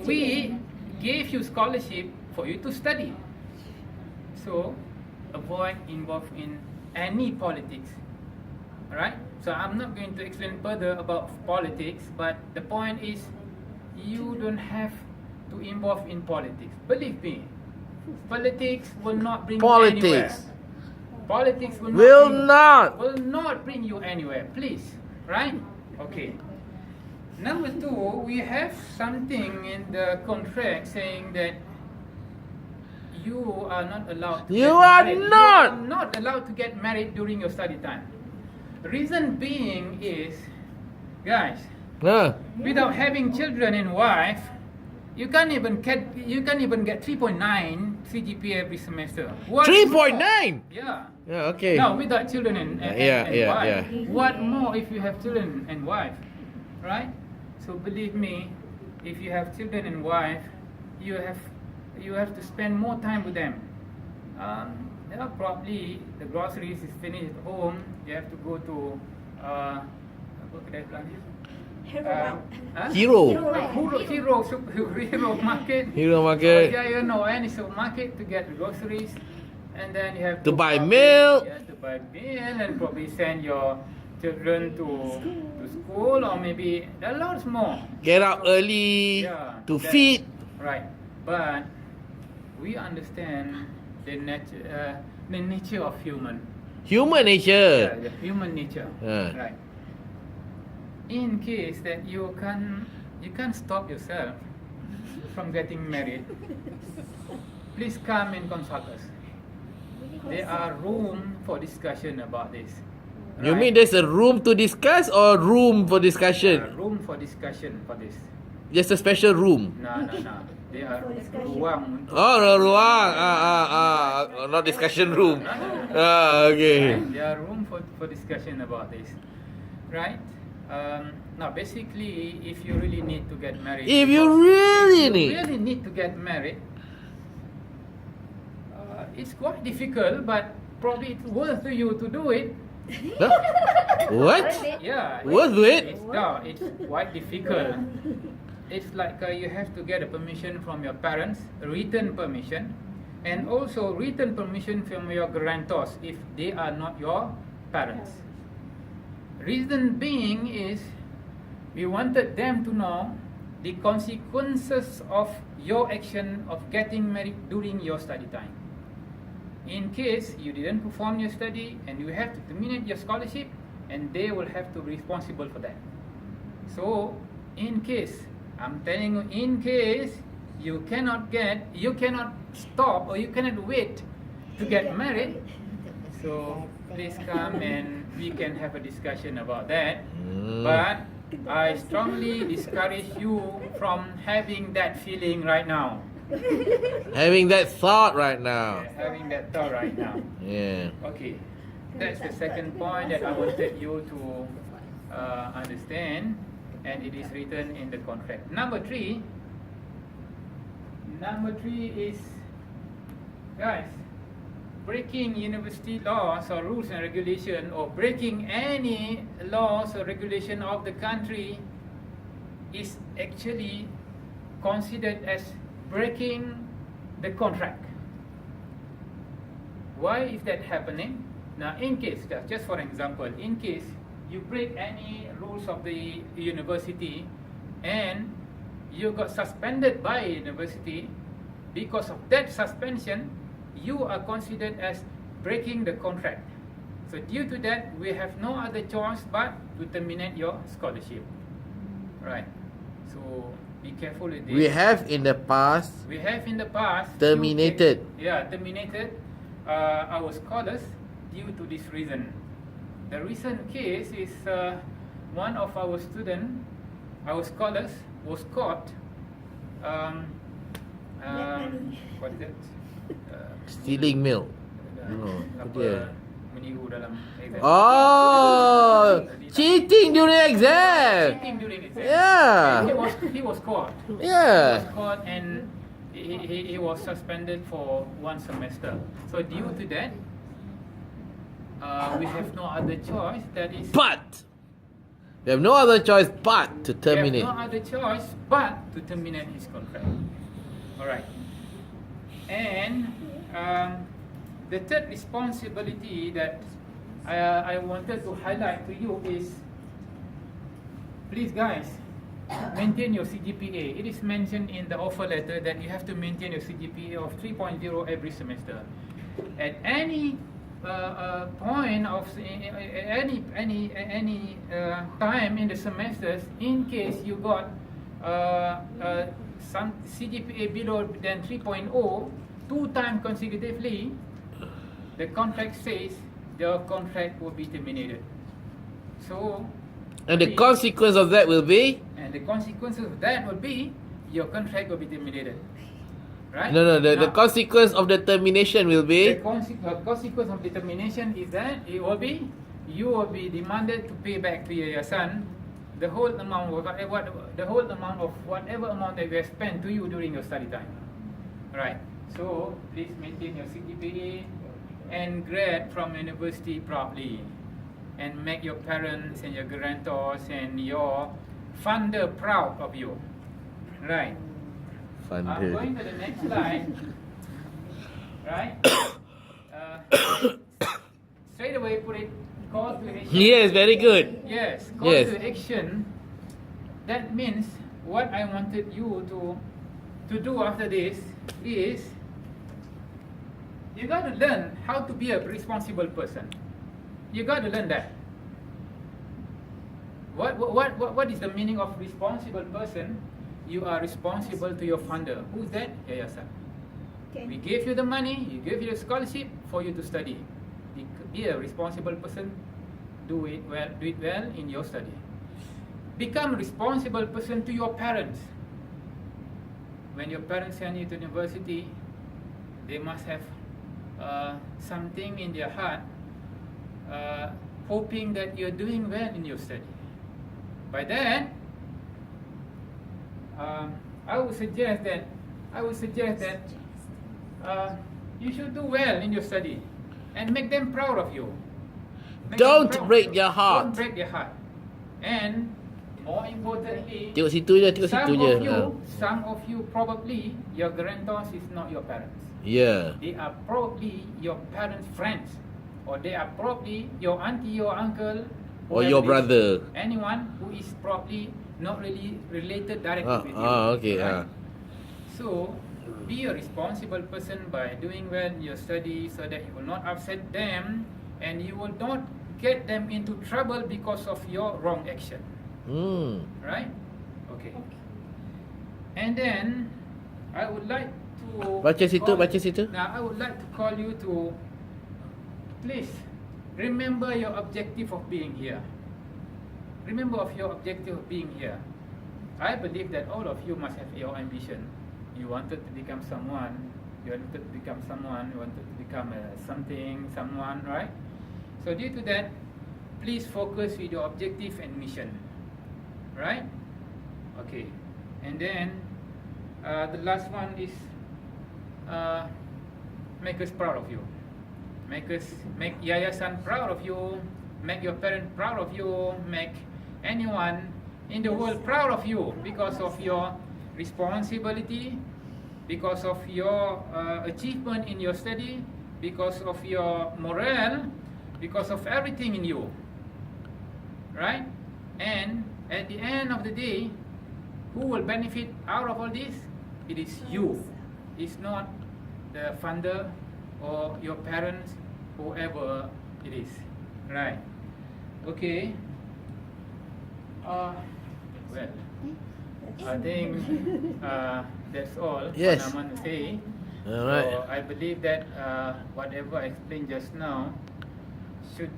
we gave you scholarship for you to study. So avoid involved in any politics. Alright? So I'm not going to explain further about politics, but the point is you don't have to involve in politics. Believe me, politics will not bring you anywhere. Politics will not bring you anywhere. Please, right? Okay. Number 2, we have something in the contract saying that you are not allowed to You are not allowed to get married during your study time. Reason being is, guys, without having children and wife, you can't even get 3.9 CGPA every semester. 3.9? Yeah. Yeah, okay. No, without children and wife. What more if you have children and wife, right? So believe me, if you have children and wife, you have to spend more time with them. Probably the groceries is finished at home. You have to go to Hero market. Hero market. Any supermarket to get the groceries, and then you have to buy milk. You have to buy milk and probably send your children to school, or maybe a lot more. Get up early to feed. Right, but we understand the nature of human nature. The human nature. Right. In case that you can't stop yourself from getting married, please come and consult us. There are room for discussion about this. Right? You mean there's a room to discuss or room for discussion? Room for discussion for this. Just a special room. No. There are ruang. Ruang. Not discussion room. Okay. Right? There are room for discussion about this. Right? Now, basically, if you really need to get married, need to get married, it's quite difficult, but probably it's worth you to do it. Huh? What? Yeah. Worth it? It's quite difficult. It's like you have to get a permission from your parents, written permission, and also written permission from your guarantors if they are not your parents. Reason being is we wanted them to know the consequences of your action of getting married during your study time. In case you didn't perform your study and you have to terminate your scholarship, and they will have to be responsible for that. So, in case, I'm telling you, in case you cannot stop or you cannot wait to get married, so please come and we can have a discussion about that. But I strongly discourage you from having that feeling right now. Having that thought right now. Yeah. Okay. That's the second point that I wanted you to understand, and it is written in the contract. Number 3 is, guys, breaking university laws or rules and regulation, or breaking any laws or regulation of the country is actually considered as breaking the contract. Why is that happening? Now, in case, just for example, in case you break any rules of the university and you got suspended by university, because of that suspension, you are considered as breaking the contract. So due to that, we have no other choice but to terminate your scholarship. Right. So be careful with this. We have in the past terminated our scholars due to this reason. The recent case is one of our scholars was caught what is it? Stealing milk. Meniru dalam exam. Cheating during exam. Yeah. He was caught. Yeah. He was caught and he was suspended for 1 semester. So due to that, we have no other choice. That is. But They have no other choice but to They terminate. have no other choice but to terminate his contract. Alright. And the third responsibility that I wanted to highlight to you is, please guys, maintain your CGPA. It is mentioned in the offer letter that you have to maintain your CGPA of 3.0 every semester. At any point of any time in the semesters, in case you got some CGPA below than 3.0 2 times consecutively, the contract says the contract will be terminated. So, And the consequence of that will be? and the consequences of that will be your contract will be terminated. Right? No, the Now, consequence of the termination will the be? consequence of the termination is that it will be, you will be demanded to pay back to your son the whole amount of whatever amount that you have spent to you during your study time. Right. So please maintain your CGPA and grad from university properly, and make your parents and your guarantors and your funder proud of you. Right. I'm going to the next slide. Right? Straight away put it, call to action. Yes, very good. Yes, call Yes. to action. That means what I wanted you to do after this is you got to learn how to be a responsible person. You got to learn that. What is the meaning of responsible person? You are responsible to your funder. Who's that? Yayasan. Okay. We gave you the money, you gave you the scholarship for you to study. Be a responsible person. Do it well in your study. Become a responsible person to your parents. When your parents send you to university, they must have something in their heart, hoping that you're doing well in your study. By that, I would suggest that you should do well in your study and make them proud of you. Don't break their heart. Don't break their heart. And more importantly, Tengok situ je, tengok situ je. some of you probably your guarantors is not your parents. Yeah. They are probably your parents' friends, or they are probably your auntie or uncle, Or whoever your it is. brother. Anyone who is probably not really related directly with you. Okay. right? So, be a responsible person by doing well in your study so that you will not upset them and you will not get them into trouble because of your wrong action. Right? Okay. And then, I would like to... Baca situ. Now, I would like to call you to... Please, remember your objective of being here. Remember of your objective of being here. I believe that all of you must have your ambition. You wanted to become someone. You wanted to become someone. You wanted to become someone, right? So due to that, please focus with your objective and mission. Right? Okay. And then, the last one is make us proud of you. Make Yayasan proud of you. Make your parent proud of you. Make anyone in the world proud of you because of your responsibility, because of your achievement in your study, because of your morale, because of everything in you. Right? And at the end of the day, who will benefit out of all this? It is you. It's not the funder or your parents, whoever it is. Right? Okay. Well, I think that's all Yes. what I want to say. Alright. So I believe that whatever I explained just now should